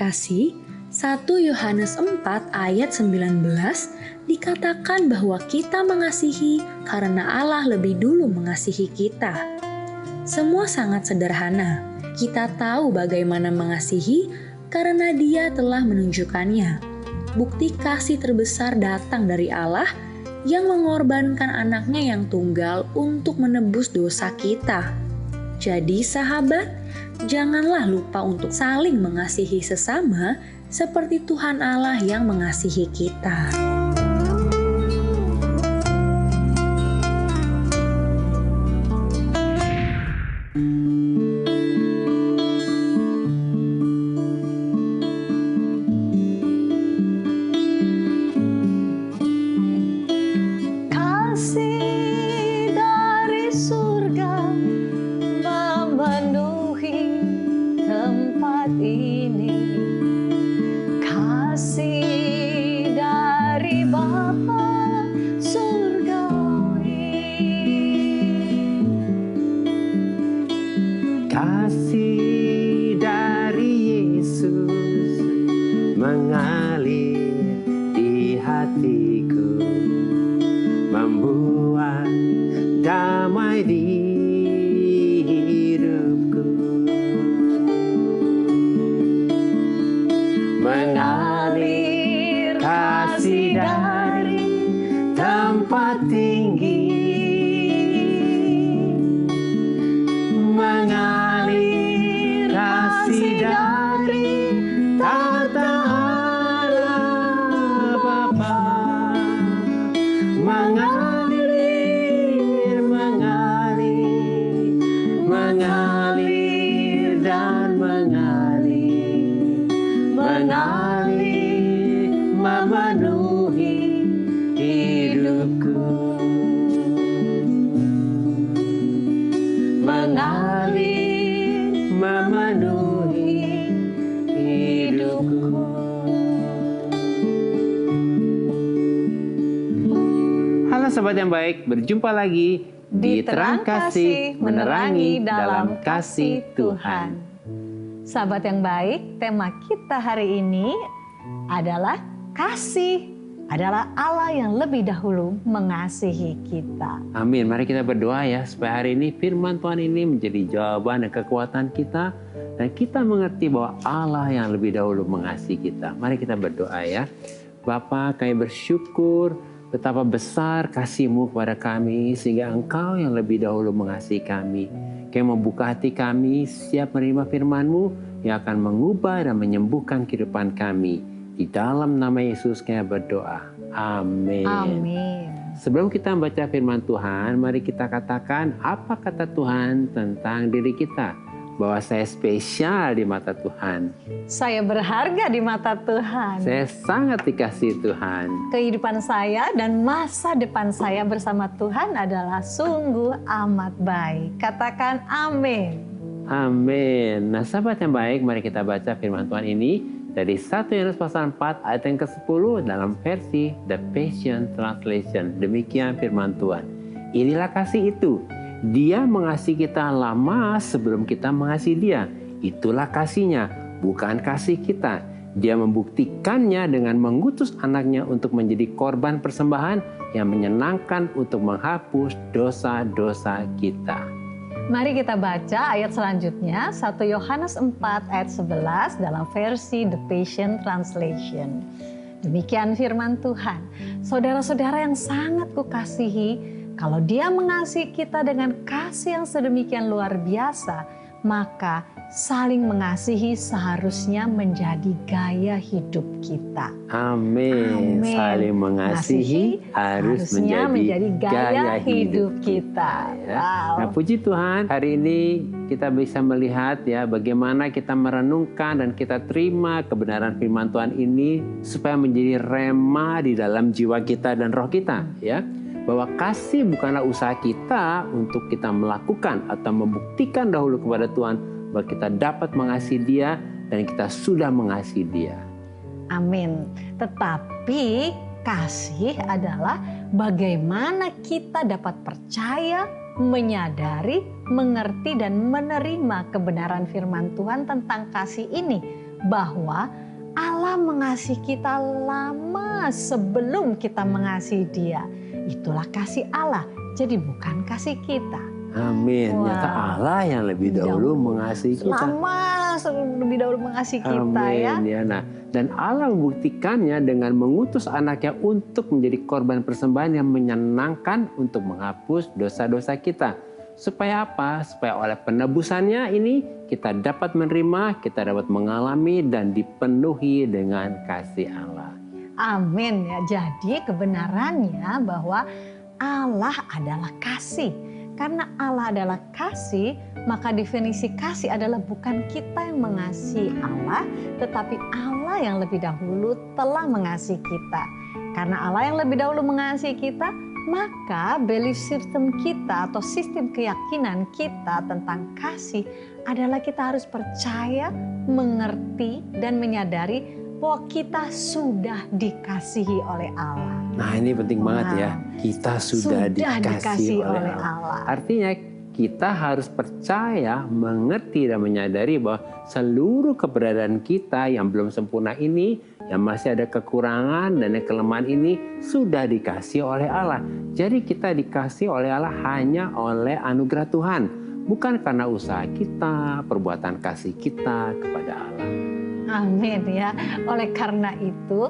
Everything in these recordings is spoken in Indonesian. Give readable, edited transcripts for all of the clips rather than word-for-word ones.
kasih, 1 Yohanes 4 ayat 19 dikatakan bahwa kita mengasihi karena Allah lebih dulu mengasihi kita. Semua sangat sederhana. Kita tahu bagaimana mengasihi karena Dia telah menunjukkannya. Bukti kasih terbesar datang dari Allah yang mengorbankan anaknya yang tunggal untuk menebus dosa kita. Jadi sahabat, janganlah lupa untuk saling mengasihi sesama seperti Tuhan Allah yang mengasihi kita. Kasih dari surga memenuhi tempat ini. Kasih dari Bapa surgawi. Kasih dari Yesus mengalir di hatiku, membuat damai di hidupku. Mengalir kasih dari tempat tinggi, mengalir kasih dari tata Allah Bapa, mengalir, mengalir, mengalir dan mengalir, mengalir memenuhi hidupku, mengalir memenuhi hidupku. Halo sobat yang baik, berjumpa lagi di Terang Kasih menerangi dalam kasih Tuhan. Sahabat yang baik, tema kita hari ini adalah kasih adalah Allah yang lebih dahulu mengasihi kita. Amin. Mari kita berdoa ya supaya hari ini firman Tuhan ini menjadi jawaban dan kekuatan kita dan kita mengerti bahwa Allah yang lebih dahulu mengasihi kita. Mari kita berdoa ya. Bapa, kami bersyukur betapa besar kasih-Mu kepada kami sehingga Engkau yang lebih dahulu mengasihi kami. Kami membuka hati kami siap menerima firman-Mu yang akan mengubah dan menyembuhkan kehidupan kami. Di dalam nama Yesus kami berdoa. Amin. Amin. Sebelum kita membaca firman Tuhan, mari kita katakan apa kata Tuhan tentang diri kita. Bahwa saya spesial di mata Tuhan. Saya berharga di mata Tuhan. Saya sangat dikasihi Tuhan. Kehidupan saya dan masa depan saya bersama Tuhan adalah sungguh amat baik. Katakan amin. Amin. Nah sahabat yang baik, mari kita baca firman Tuhan ini dari 1 Yohanes pasal 4 ayat yang ke-10 dalam versi The Passion Translation. Demikian firman Tuhan. Inilah kasih itu. Dia mengasihi kita lama sebelum kita mengasihi Dia. Itulah kasihnya, bukan kasih kita. Dia membuktikannya dengan mengutus anaknya untuk menjadi korban persembahan yang menyenangkan untuk menghapus dosa-dosa kita. Mari kita baca ayat selanjutnya, 1 Yohanes 4 ayat 11 dalam versi The Passion Translation. Demikian firman Tuhan. Saudara-saudara yang sangat kukasihi, kalau Dia mengasihi kita dengan kasih yang sedemikian luar biasa, maka saling mengasihi seharusnya menjadi gaya hidup kita. Amin. Amin. Saling mengasihi harus menjadi gaya hidup kita. Ya. Wow. Nah, puji Tuhan, hari ini kita bisa melihat ya bagaimana kita merenungkan dan kita terima kebenaran firman Tuhan ini supaya menjadi rema di dalam jiwa kita dan roh kita, ya. Bahwa kasih bukanlah usaha kita untuk kita melakukan atau membuktikan dahulu kepada Tuhan bahwa kita dapat mengasihi Dia dan kita sudah mengasihi Dia. Amin. Tetapi kasih adalah bagaimana kita dapat percaya, menyadari, mengerti dan menerima kebenaran firman Tuhan tentang kasih ini bahwa Allah mengasihi kita lama sebelum kita mengasihi Dia. Itulah kasih Allah, jadi bukan kasih kita. Amin. Wow. Nyata Allah yang lebih dahulu mengasihi kita. Lama lebih dahulu mengasihi kita. Amin. Ya. Nah, dan Allah membuktikannya dengan mengutus anaknya untuk menjadi korban persembahan yang menyenangkan untuk menghapus dosa-dosa kita. Supaya apa? Supaya oleh penebusannya ini kita dapat menerima, kita dapat mengalami dan dipenuhi dengan kasih Allah. Amin ya. Jadi kebenarannya bahwa Allah adalah kasih. Karena Allah adalah kasih, maka definisi kasih adalah bukan kita yang mengasihi Allah, tetapi Allah yang lebih dahulu telah mengasihi kita. Karena Allah yang lebih dahulu mengasihi kita, maka belief system kita atau sistem keyakinan kita tentang kasih adalah kita harus percaya, mengerti, dan menyadari bahwa kita sudah dikasihi oleh Allah. Nah, ini penting banget ya. Kita sudah dikasihi oleh Allah. Artinya kita harus percaya, mengerti, dan menyadari bahwa seluruh keberadaan kita yang belum sempurna ini, yang masih ada kekurangan dan kelemahan ini sudah dikasihi oleh Allah. Jadi kita dikasihi oleh Allah hanya oleh anugerah Tuhan. Bukan karena usaha kita, perbuatan kasih kita kepada Allah. Amin ya. Oleh karena itu,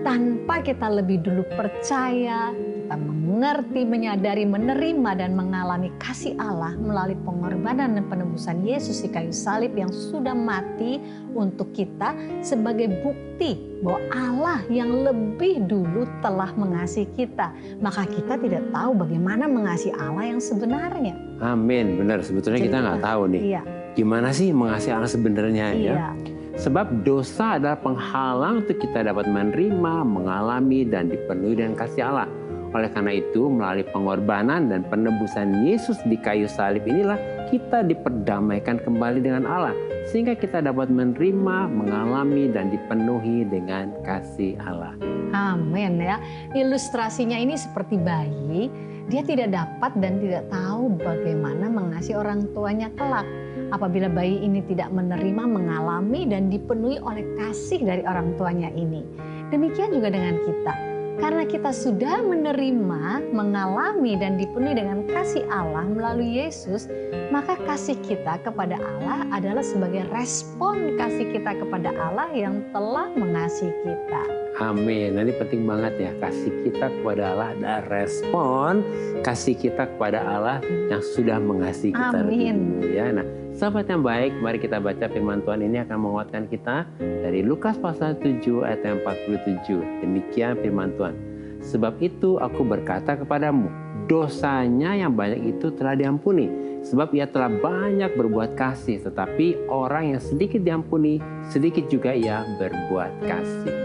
tanpa kita lebih dulu percaya, kita mengerti, menyadari, menerima, dan mengalami kasih Allah melalui pengorbanan dan penebusan Yesus di kayu salib yang sudah mati untuk kita sebagai bukti bahwa Allah yang lebih dulu telah mengasihi kita. Maka kita tidak tahu bagaimana mengasihi Allah yang sebenarnya. Amin, benar. Sebetulnya kita nggak tahu nih. Iya. Gimana sih mengasihi Allah sebenarnya ya? Iya. Sebab dosa adalah penghalang untuk kita dapat menerima, mengalami, dan dipenuhi dengan kasih Allah. Oleh karena itu, melalui pengorbanan dan penebusan Yesus di kayu salib inilah kita diperdamaikan kembali dengan Allah. Sehingga kita dapat menerima, mengalami, dan dipenuhi dengan kasih Allah. Amin ya. Ilustrasinya ini seperti bayi, dia tidak dapat dan tidak tahu bagaimana mengasihi orang tuanya kelak. Apabila bayi ini tidak menerima, mengalami, dan dipenuhi oleh kasih dari orang tuanya ini. Demikian juga dengan kita. Karena kita sudah menerima, mengalami, dan dipenuhi dengan kasih Allah melalui Yesus, maka kasih kita kepada Allah adalah sebagai respon kasih kita kepada Allah yang telah mengasihi kita. Amin. Nah, ini penting banget ya. Kasih kita kepada Allah adalah respon kasih kita kepada Allah yang sudah mengasihi kita. Amin. Ya. Nah, sahabat yang baik, mari kita baca firman Tuhan ini akan menguatkan kita dari Lukas pasal 7 ayat 47. Demikian firman Tuhan. Sebab itu aku berkata kepadamu, dosanya yang banyak itu telah diampuni. Sebab ia telah banyak berbuat kasih, tetapi orang yang sedikit diampuni, sedikit juga ia berbuat kasih.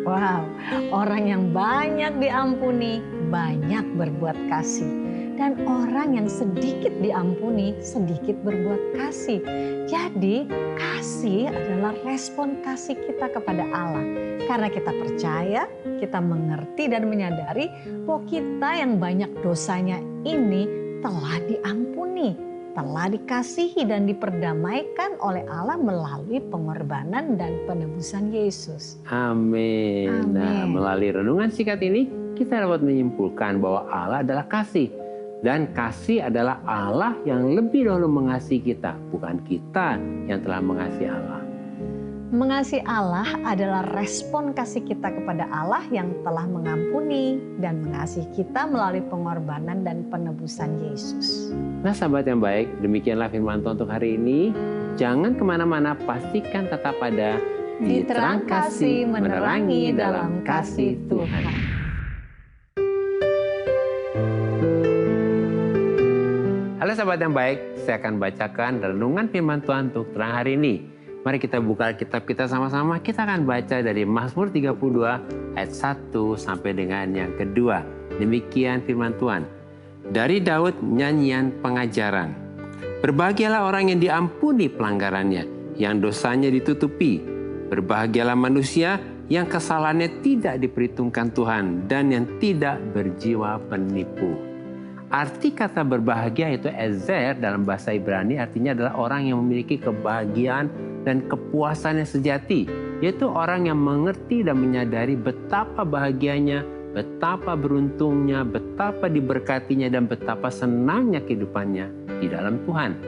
Wow, orang yang banyak diampuni, banyak berbuat kasih. Dan orang yang sedikit diampuni, sedikit berbuat kasih. Jadi kasih adalah respon kasih kita kepada Allah. Karena kita percaya, kita mengerti dan menyadari bahwa kita yang banyak dosanya ini telah diampuni, telah dikasihi dan diperdamaikan oleh Allah melalui pengorbanan dan penebusan Yesus. Amin. Amin. Nah, melalui renungan singkat ini, kita dapat menyimpulkan bahwa Allah adalah kasih. Dan kasih adalah Allah yang lebih dahulu mengasihi kita, bukan kita yang telah mengasihi Allah. Mengasihi Allah adalah respon kasih kita kepada Allah yang telah mengampuni dan mengasihi kita melalui pengorbanan dan penebusan Yesus. Nah, sahabat yang baik, demikianlah firman Tuhan untuk hari ini. Jangan kemana-mana, pastikan tetap ada Di terang kasih menerangi dalam kasih Tuhan. Halo sahabat yang baik, saya akan bacakan renungan firman Tuhan untuk terang hari ini. Mari kita buka kitab kita sama-sama. Kita akan baca dari Mazmur 32 ayat 1 sampai dengan yang kedua. Demikian firman Tuhan. Dari Daud nyanyian pengajaran. Berbahagialah orang yang diampuni pelanggarannya, yang dosanya ditutupi. Berbahagialah manusia yang kesalahannya tidak diperhitungkan Tuhan dan yang tidak berjiwa penipu. Arti kata berbahagia itu ezer dalam bahasa Ibrani artinya adalah orang yang memiliki kebahagiaan dan kepuasan yang sejati. Yaitu orang yang mengerti dan menyadari betapa bahagianya, betapa beruntungnya, betapa diberkatinya, dan betapa senangnya kehidupannya di dalam Tuhan.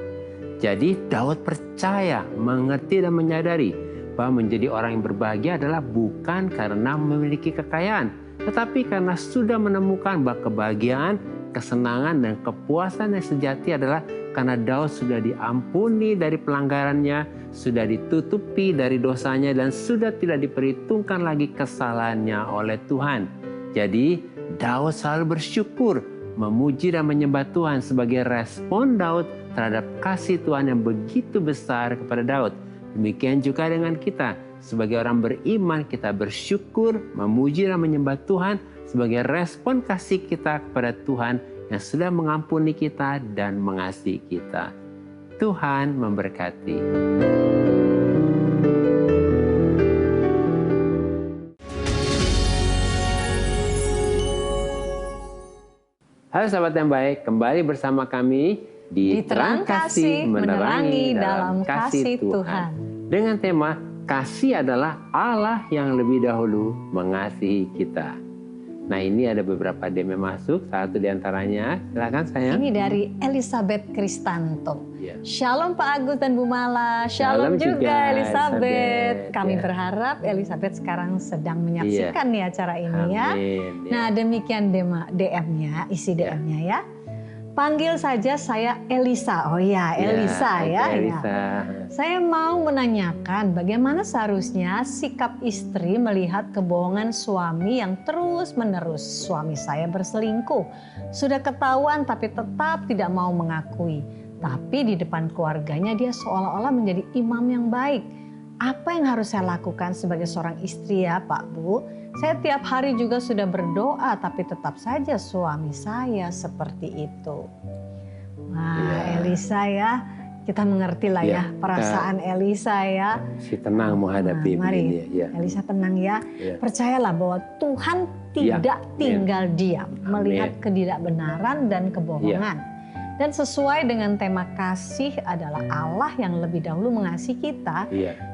Jadi Daud percaya, mengerti dan menyadari bahwa menjadi orang yang berbahagia adalah bukan karena memiliki kekayaan, tetapi karena sudah menemukan bahwa kebahagiaan, kesenangan, dan kepuasan yang sejati adalah karena Daud sudah diampuni dari pelanggarannya, sudah ditutupi dari dosanya, dan sudah tidak diperhitungkan lagi kesalahannya oleh Tuhan. Jadi Daud selalu bersyukur, memuji dan menyembah Tuhan sebagai respon Daud terhadap kasih Tuhan yang begitu besar kepada Daud. Demikian juga dengan kita. Sebagai orang beriman, kita bersyukur, memuji dan menyembah Tuhan sebagai respon kasih kita kepada Tuhan yang sudah mengampuni kita dan mengasihi kita. Tuhan memberkati. Halo sahabat yang baik, kembali bersama kami di Terang Kasih Menerangi dalam Kasih Tuhan. Dengan tema, kasih adalah Allah yang lebih dahulu mengasihi kita. Nah, ini ada beberapa DM yang masuk, satu diantaranya, silakan sayang. Ini dari Elizabeth Kristanto. Ya. Shalom Pak Agus dan Bu Mala. Shalom juga Elizabeth. Kami berharap Elizabeth sekarang sedang menyaksikan nih acara ini ya. Amin, Nah demikian DM-nya, isi DM-nya ya. Panggil saja saya Elisa. Oh ya, Elisa ya. Elisa. Saya mau menanyakan bagaimana seharusnya sikap istri melihat kebohongan suami yang terus-menerus. Suami saya berselingkuh. Sudah ketahuan tapi tetap tidak mau mengakui. Tapi di depan keluarganya dia seolah-olah menjadi imam yang baik. Apa yang harus saya lakukan sebagai seorang istri ya Pak Bu? Saya tiap hari juga sudah berdoa tapi tetap saja suami saya seperti itu. Wah Elisa ya, kita mengerti lah ya perasaan Elisa ya. Si tenang menghadapi mari ya. Elisa tenang ya. Percayalah bahwa Tuhan tidak tinggal diam melihat ketidakbenaran dan kebohongan. Dan sesuai dengan tema kasih adalah Allah yang lebih dahulu mengasihi kita.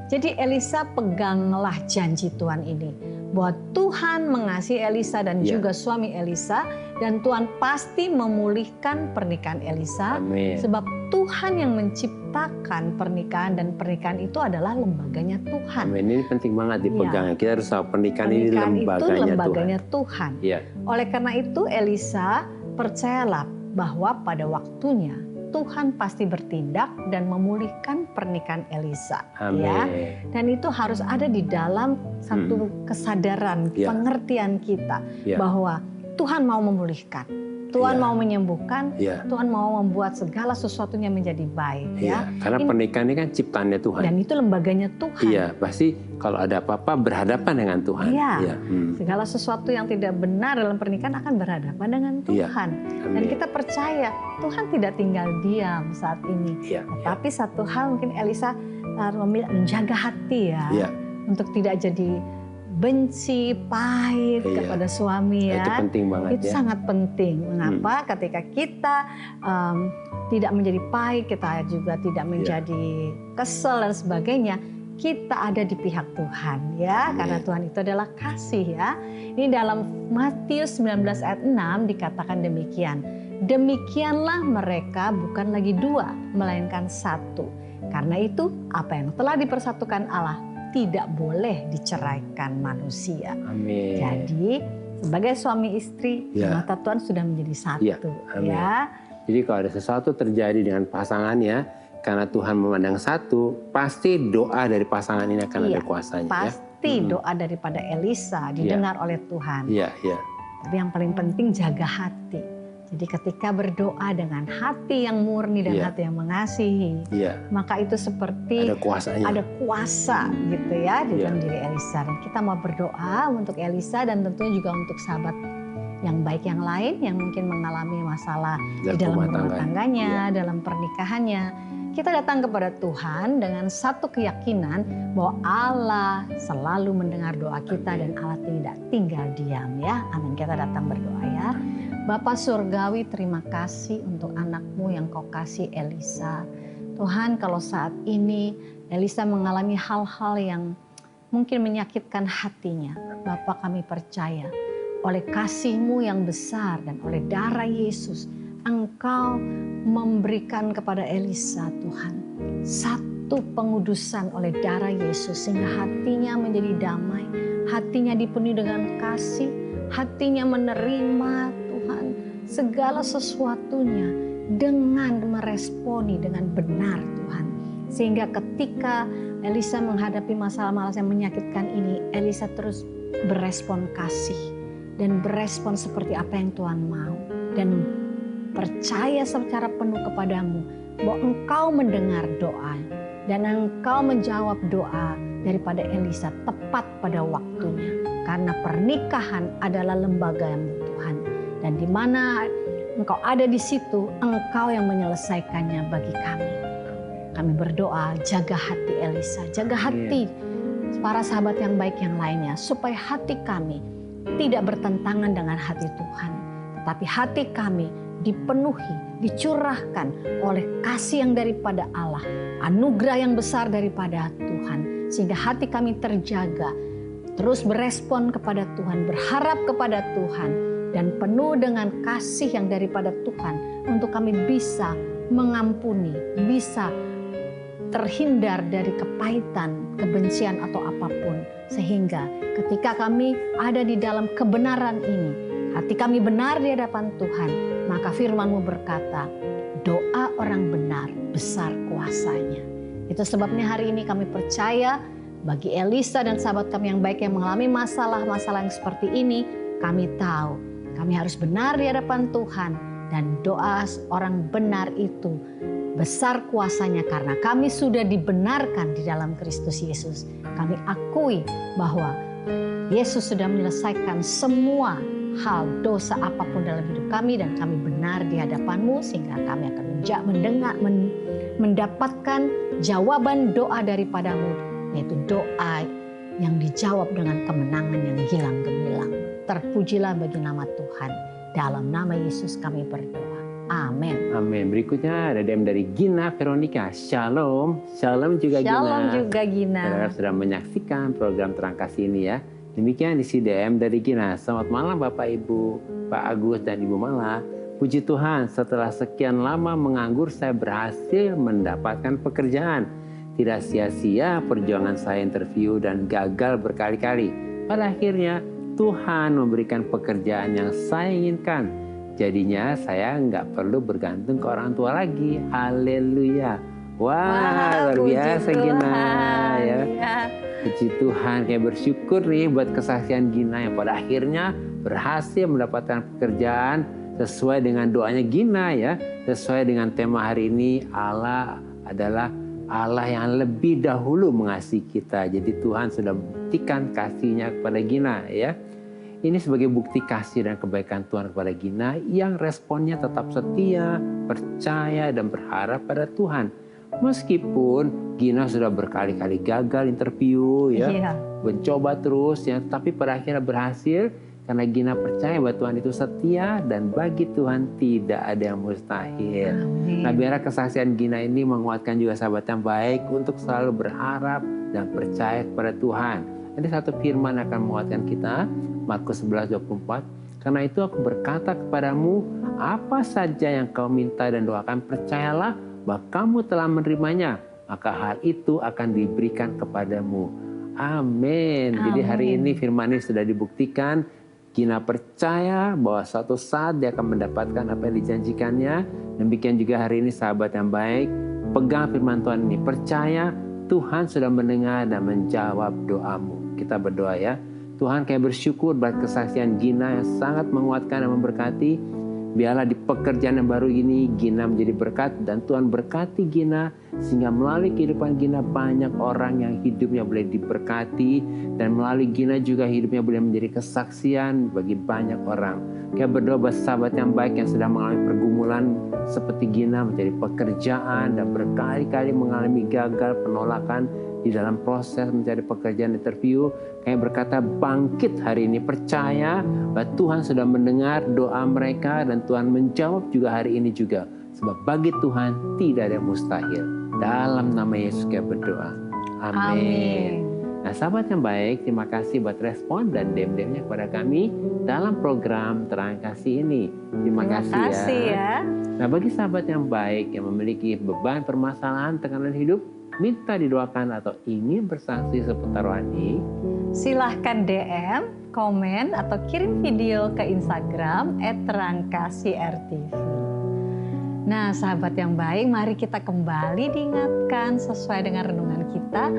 Jadi Elisa peganglah janji Tuhan ini. Bahwa Tuhan mengasihi Elisa dan juga suami Elisa. Dan Tuhan pasti memulihkan pernikahan Elisa. Amin. Sebab Tuhan yang menciptakan pernikahan dan pernikahan itu adalah lembaganya Tuhan. Amin. Ini penting banget dipegang. Kita harus tahu pernikahan ini lembaganya Tuhan. Oleh karena itu Elisa percayalah bahwa pada waktunya Tuhan pasti bertindak dan memulihkan pernikahan Elisa. Amin. Ya. Dan itu harus ada di dalam satu kesadaran, pengertian kita bahwa Tuhan mau memulihkan, Tuhan mau menyembuhkan, Tuhan mau membuat segala sesuatunya menjadi baik. Karena pernikahan ini kan ciptaannya Tuhan. Dan itu lembaganya Tuhan. Iya, pasti kalau ada apa-apa berhadapan dengan Tuhan. Segala sesuatu yang tidak benar dalam pernikahan akan berhadapan dengan Tuhan. Dan kita percaya Tuhan tidak tinggal diam saat ini. Tetapi satu hal mungkin Elisa menjaga hati untuk tidak jadi benci, pahit kepada suami ya. Itu penting banget itu sangat penting. Mengapa? Ketika kita tidak menjadi pahit, kita juga tidak menjadi kesel dan sebagainya, kita ada di pihak Tuhan ya. Karena Tuhan itu adalah kasih ya. Ini dalam Matius 19 ayat 6 dikatakan demikian. Demikianlah mereka bukan lagi dua, melainkan satu. Karena itu apa yang telah dipersatukan Allah tidak boleh diceraikan manusia. Amin. Jadi sebagai suami istri mata Tuhan sudah menjadi satu. Ya. Jadi kalau ada sesuatu terjadi dengan pasangannya, karena Tuhan memandang satu, pasti doa dari pasangan ini akan ada kuasanya. Pasti doa daripada Elisa didengar oleh Tuhan. Tapi yang paling penting jaga hati. Jadi ketika berdoa dengan hati yang murni dan hati yang mengasihi, maka itu seperti ada kuasa gitu ya di dalam diri Elisa. Dan kita mau berdoa untuk Elisa dan tentunya juga untuk sahabat yang baik yang lain yang mungkin mengalami masalah di dalam rumah tangganya, dalam pernikahannya. Kita datang kepada Tuhan dengan satu keyakinan bahwa Allah selalu mendengar doa kita dan Allah tidak tinggal diam ya. Amin. Kita datang berdoa ya. Bapa Surgawi, terima kasih untuk anakmu yang kau kasih Elisa. Tuhan, kalau saat ini Elisa mengalami hal-hal yang mungkin menyakitkan hatinya, Bapa, kami percaya oleh kasih-Mu yang besar dan oleh darah Yesus, Engkau memberikan kepada Elisa, Tuhan, satu pengudusan oleh darah Yesus sehingga hatinya menjadi damai, hatinya dipenuhi dengan kasih, hatinya menerima Tuhan segala sesuatunya dengan meresponi dengan benar Tuhan. Sehingga ketika Elisa menghadapi masalah-masalah yang menyakitkan ini, Elisa terus berespon kasih dan berespon seperti apa yang Tuhan mau. Dan percaya secara penuh kepadamu bahwa Engkau mendengar doa dan Engkau menjawab doa daripada Elisa tepat pada waktunya. Karena pernikahan adalah lembaga-Mu Tuhan. Dan di mana Engkau ada di situ, Engkau yang menyelesaikannya bagi kami. Kami berdoa, jaga hati Elisa, jaga hati para sahabat yang baik yang lainnya, supaya hati kami tidak bertentangan dengan hati Tuhan. Tetapi hati kami dipenuhi, dicurahkan oleh kasih yang daripada Allah, anugerah yang besar daripada Tuhan. Sehingga hati kami terjaga, terus berespon kepada Tuhan, berharap kepada Tuhan, dan penuh dengan kasih yang daripada Tuhan untuk kami bisa mengampuni, bisa terhindar dari kepahitan, kebencian atau apapun. Sehingga ketika kami ada di dalam kebenaran ini, hati kami benar di hadapan Tuhan, maka firman-Mu berkata, doa orang benar besar kuasanya. Itu sebabnya hari ini kami percaya bagi Elisa dan sahabat kami yang baik yang mengalami masalah-masalah yang seperti ini, kami tahu kami harus benar di hadapan Tuhan. Dan doa orang benar itu besar kuasanya karena kami sudah dibenarkan di dalam Kristus Yesus. Kami akui bahwa Yesus sudah menyelesaikan semua hal dosa apapun dalam hidup kami dan kami benar di hadapan-Mu sehingga kami akan mendapatkan jawaban doa daripada-Mu, yaitu doa yang dijawab dengan kemenangan yang gilang gemilang. Terpujilah bagi nama Tuhan. Dalam nama Yesus kami berdoa. Amin. Amin. Berikutnya ada DM dari Gina Veronica. Shalom. Shalom juga Gina. Shalom juga Gina. Saudara sudah menyaksikan program Terang Kasih ini ya. Demikian isi DM dari Gina. Selamat malam Bapak Ibu, Pak Agus dan Ibu Mala. Puji Tuhan, setelah sekian lama menganggur saya berhasil mendapatkan pekerjaan. Tidak sia-sia perjuangan saya interview dan gagal berkali-kali. Pada akhirnya Tuhan memberikan pekerjaan yang saya inginkan. Jadinya saya nggak perlu bergantung ke orang tua lagi. Haleluya. Wah, luar biasa Gina ya. Puji Tuhan, kayak bersyukur nih buat kesaksian Gina yang pada akhirnya berhasil mendapatkan pekerjaan sesuai dengan doanya Gina ya. Sesuai dengan tema hari ini, Allah adalah Allah yang lebih dahulu mengasihi kita. Jadi Tuhan sudah buktikan kasih-Nya kepada Gina ya. Ini sebagai bukti kasih dan kebaikan Tuhan kepada Gina yang responnya tetap setia, percaya dan berharap pada Tuhan. Meskipun Gina sudah berkali-kali gagal interview ya, mencoba terus ya, tapi pada akhirnya berhasil karena Gina percaya bahwa Tuhan itu setia dan bagi Tuhan tidak ada yang mustahil. Amin. Nah, biarlah kesaksian Gina ini menguatkan juga sahabat yang baik untuk selalu berharap dan percaya kepada Tuhan. Ada satu firman akan menguatkan kita, Markus 11:24. Karena itu aku berkata kepadamu, apa saja yang kau minta dan doakan, percayalah bahwa kamu telah menerimanya, maka hal itu akan diberikan kepadamu. Amin. Jadi hari ini firman ini sudah dibuktikan. Gina percaya bahwa suatu saat dia akan mendapatkan apa yang dijanjikannya. Demikian juga hari ini sahabat yang baik, pegang firman Tuhan ini. Percaya Tuhan sudah mendengar dan menjawab doamu. Kita berdoa ya. Tuhan, kayak bersyukur buat kesaksian Gina yang sangat menguatkan dan memberkati. Biarlah di pekerjaan yang baru ini Gina menjadi berkat dan Tuhan berkati Gina sehingga melalui kehidupan Gina banyak orang yang hidupnya boleh diberkati dan melalui Gina juga hidupnya boleh menjadi kesaksian bagi banyak orang. Kayak berdoa buat sahabat yang baik yang sedang mengalami pergumulan seperti Gina mencari pekerjaan dan berkali-kali mengalami gagal, penolakan. di dalam proses mencari pekerjaan interview, kami berkata bangkit hari ini, percaya bahwa Tuhan sudah mendengar doa mereka dan Tuhan menjawab juga hari ini juga. Sebab bagi Tuhan tidak ada yang mustahil. Dalam nama Yesus kami berdoa. Amin. Nah, sahabat yang baik, terima kasih buat respon dan DM-nya kepada kami dalam program Terang Kasih ini. Terima kasih ya. Nah, bagi sahabat yang baik yang memiliki beban permasalahan tekanan hidup, minta didoakan atau ingin bersaksi seputar rohani, silahkan DM, komen, atau kirim video ke Instagram @terangkasihrtv. Nah, sahabat yang baik, mari kita kembali diingatkan sesuai dengan renungan kita.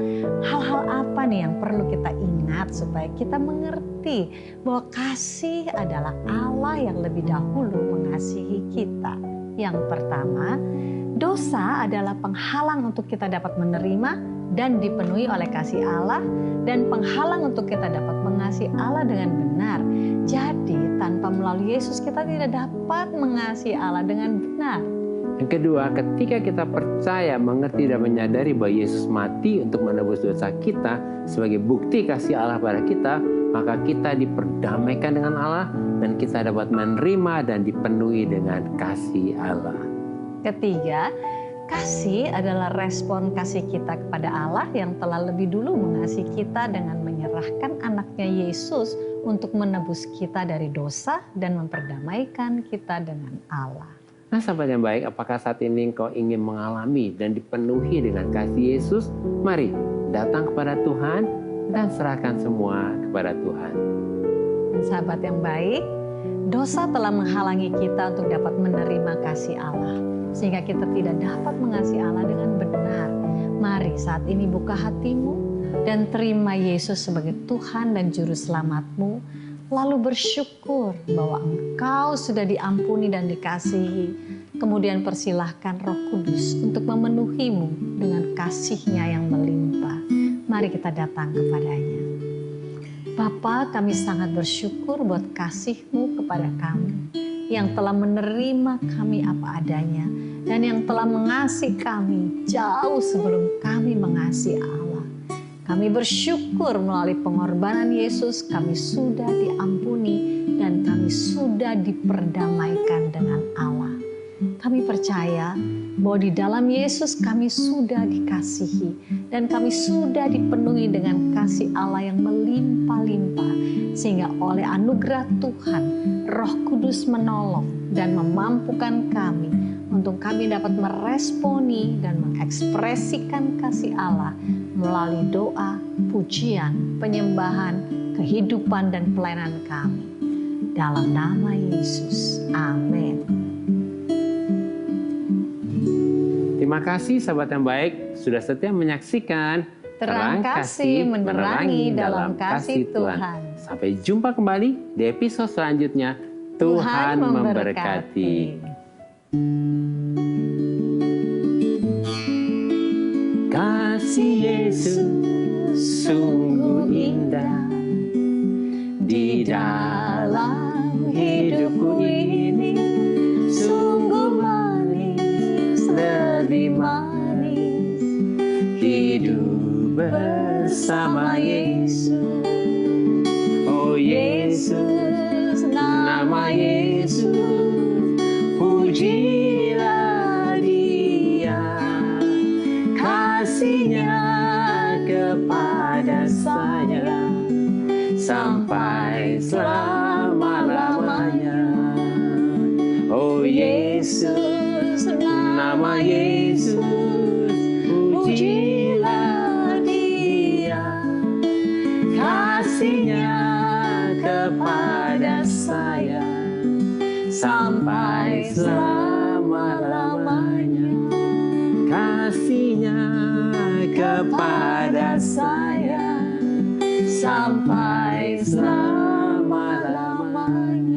Hal-hal apa nih yang perlu kita ingat supaya kita mengerti bahwa kasih adalah Allah yang lebih dahulu mengasihi kita. Yang pertama, dosa adalah penghalang untuk kita dapat menerima dan dipenuhi oleh kasih Allah, dan penghalang untuk kita dapat mengasihi Allah dengan benar. Jadi tanpa melalui Yesus kita tidak dapat mengasihi Allah dengan benar. Yang kedua, ketika kita percaya, mengerti dan menyadari bahwa Yesus mati untuk menebus dosa kita sebagai bukti kasih Allah pada kita, maka kita diperdamaikan dengan Allah dan kita dapat menerima dan dipenuhi dengan kasih Allah. Ketiga, kasih adalah respon kasih kita kepada Allah yang telah lebih dulu mengasihi kita dengan menyerahkan anaknya Yesus untuk menebus kita dari dosa dan memperdamaikan kita dengan Allah. Nah, sahabat yang baik, apakah saat ini engkau ingin mengalami dan dipenuhi dengan kasih Yesus? Mari datang kepada Tuhan dan serahkan semua kepada Tuhan. Dan sahabat yang baik, dosa telah menghalangi kita untuk dapat menerima kasih Allah, sehingga kita tidak dapat mengasihi Allah dengan benar. Mari saat ini buka hatimu dan terima Yesus sebagai Tuhan dan Juru Selamatmu. Lalu bersyukur bahwa engkau sudah diampuni dan dikasihi. Kemudian persilahkan Roh Kudus untuk memenuhimu dengan kasih-Nya yang melimpah. Mari kita datang kepadanya. Bapa, kami sangat bersyukur buat kasih-Mu kepada kami, yang telah menerima kami apa adanya, dan yang telah mengasihi kami jauh sebelum kami mengasihi Allah. Kami bersyukur melalui pengorbanan Yesus kami sudah diampuni dan kami sudah diperdamaikan dengan Allah. Kami percaya bahwa di dalam Yesus kami sudah dikasihi dan kami sudah dipenuhi dengan kasih Allah yang melimpah-limpah, sehingga oleh anugerah Tuhan Roh Kudus menolong dan memampukan kami untuk kami dapat meresponi dan mengekspresikan kasih Allah melalui doa, pujian, penyembahan, kehidupan dan pelayanan kami. Dalam nama Yesus, amin. Terima kasih sahabat yang baik, sudah setia menyaksikan Terang Kasih menerangi dalam kasih Tuhan. Sampai jumpa kembali di episode selanjutnya. Tuhan memberkati. Kasih Yesus sungguh indah di dalam hidupku ini, sungguh manis, lebih manis hidup bersama Yesus. Oh Yesus, nama Yesus, pujilah Dia, kasih-Nya kepada saya sampai selama-lamanya. Oh Yesus, nama Yesus, pujilah Dia, kasih-Nya kepada saya sampai selama-lamanya. Kasih-Nya kepada saya sampai selama-lamanya.